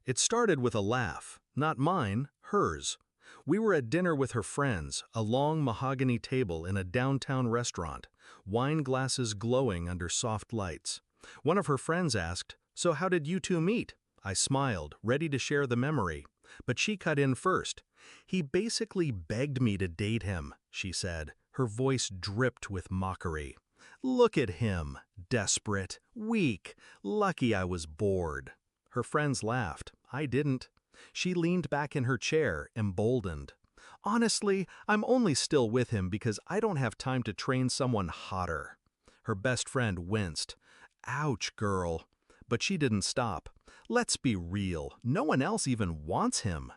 It started with a laugh, not mine, hers. We were at dinner with her friends, a long mahogany table in a downtown restaurant, wine glasses glowing under soft lights. One of her friends asked, "So how did you two meet?" I smiled, ready to share the memory. But she cut in first. "He basically begged me to date him," she said. Her voice dripped with mockery. "Look at him, desperate, weak, lucky I was bored." Her friends laughed. I didn't. She leaned back in her chair, emboldened. "Honestly, I'm only still with him because I don't have time to train someone hotter." Her best friend winced. "Ouch, girl." But she didn't stop. "Let's be real, no one else even wants him."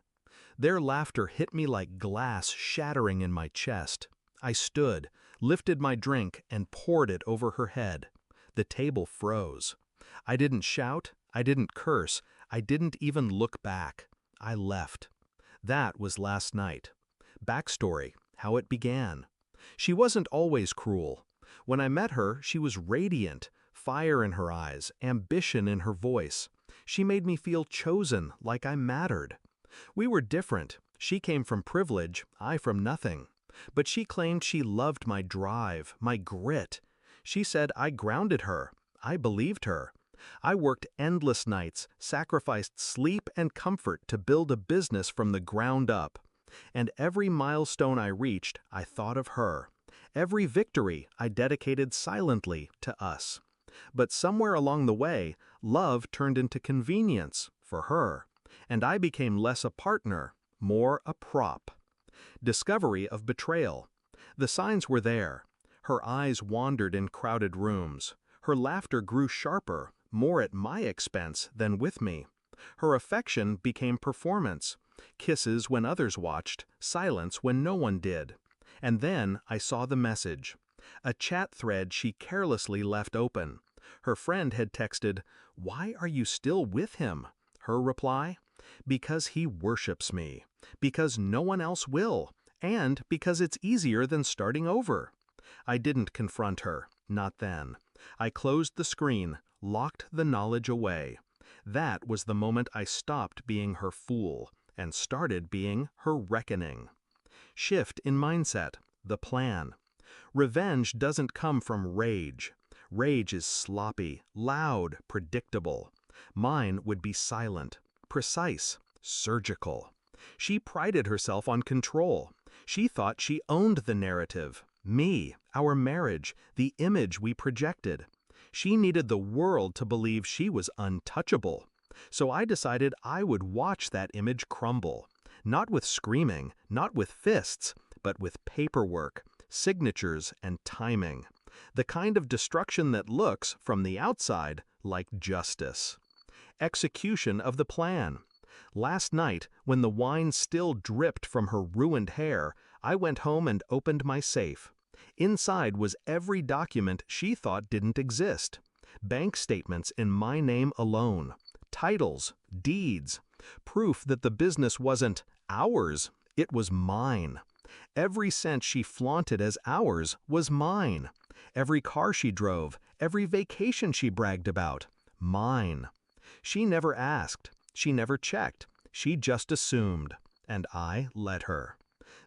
Their laughter hit me like glass shattering in my chest. I stood, lifted my drink, and poured it over her head. The table froze. I didn't shout, I didn't curse, I didn't even look back. I left. That was last night. Backstory, how it began. She wasn't always cruel. When I met her, she was radiant, fire in her eyes, ambition in her voice. She made me feel chosen, like I mattered. We were different. She came from privilege, I from nothing. But she claimed she loved my drive, my grit. She said I grounded her. I believed her. I worked endless nights, sacrificed sleep and comfort to build a business from the ground up. And every milestone I reached, I thought of her. Every victory I dedicated silently to us. But somewhere along the way, love turned into convenience for her. And I became less a partner, more a prop. Discovery of betrayal. The signs were there. Her eyes wandered in crowded rooms. Her laughter grew sharper, more at my expense than with me. Her affection became performance. Kisses when others watched, silence when no one did. And then I saw the message. A chat thread she carelessly left open. Her friend had texted, "Why are you still with him?" Her reply, "Because he worships me. Because no one else will. And because it's easier than starting over." I didn't confront her, not then. I closed the screen, locked the knowledge away. That was the moment I stopped being her fool and started being her reckoning. Shift in mindset, the plan. Revenge doesn't come from rage. Rage is sloppy, loud, predictable. Mine would be silent, precise, surgical. She prided herself on control. She thought she owned the narrative. Me, our marriage, the image we projected. She needed the world to believe she was untouchable. So I decided I would watch that image crumble. Not with screaming, not with fists, but with paperwork, signatures, and timing. The kind of destruction that looks, from the outside, like justice. Execution of the plan. Last night, when the wine still dripped from her ruined hair, I went home and opened my safe. Inside was every document she thought didn't exist. Bank statements in my name alone. Titles, deeds. Proof that the business wasn't ours, it was mine. Every cent she flaunted as ours was mine. Every car she drove, every vacation she bragged about, mine. She never asked. She never checked. She just assumed. And I let her.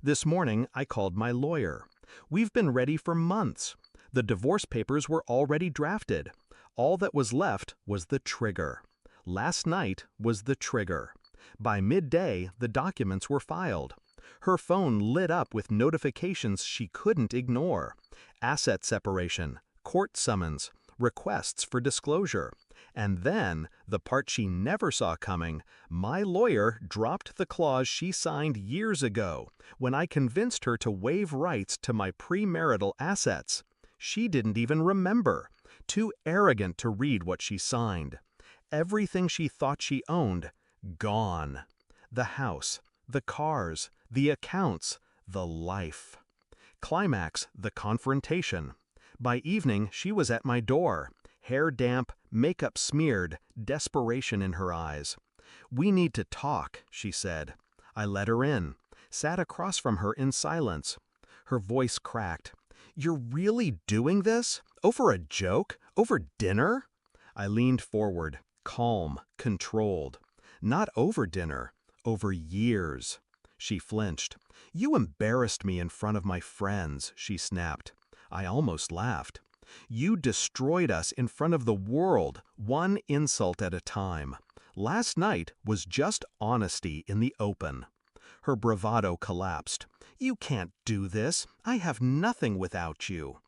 This morning, I called my lawyer. We've been ready for months. The divorce papers were already drafted. All that was left was the trigger. Last night was the trigger. By midday, the documents were filed. Her phone lit up with notifications she couldn't ignore. Asset separation, court summons, requests for disclosure. And then, the part she never saw coming, my lawyer dropped the clause she signed years ago when I convinced her to waive rights to my premarital assets. She didn't even remember. Too arrogant to read what she signed. Everything she thought she owned, gone. The house, the cars, the accounts, the life. Climax, the confrontation. By evening, she was at my door. Hair damp, makeup smeared, desperation in her eyes. "We need to talk," she said. I let her in, sat across from her in silence. Her voice cracked. "You're really doing this? Over a joke? Over dinner?" I leaned forward, calm, controlled. Not over dinner, over years. She flinched. You embarrassed me in front of my friends, she snapped. I almost laughed. You destroyed us in front of the world, one insult at a time. Last night was just honesty in the open. Her bravado collapsed. You can't do this. I have nothing without you.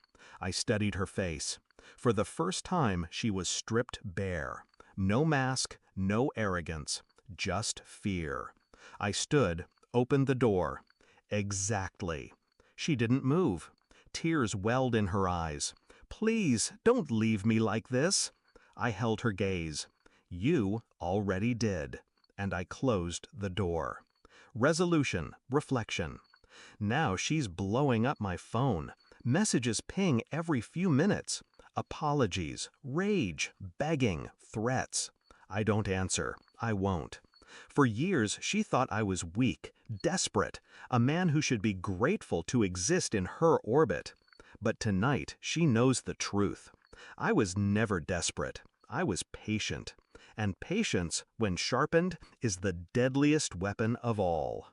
I studied her face. For the first time, she was stripped bare. No mask, no arrogance, just fear. I stood, opened the door. Exactly. She didn't move. Tears welled in her eyes. Please, don't leave me like this. I held her gaze. You already did. And I closed the door. Resolution, reflection. Now she's blowing up my phone. Messages ping every few minutes. Apologies, rage, begging, threats. I don't answer. I won't. For years, she thought I was weak, desperate, a man who should be grateful to exist in her orbit. But tonight, she knows the truth. I was never desperate. I was patient. And patience, when sharpened, is the deadliest weapon of all.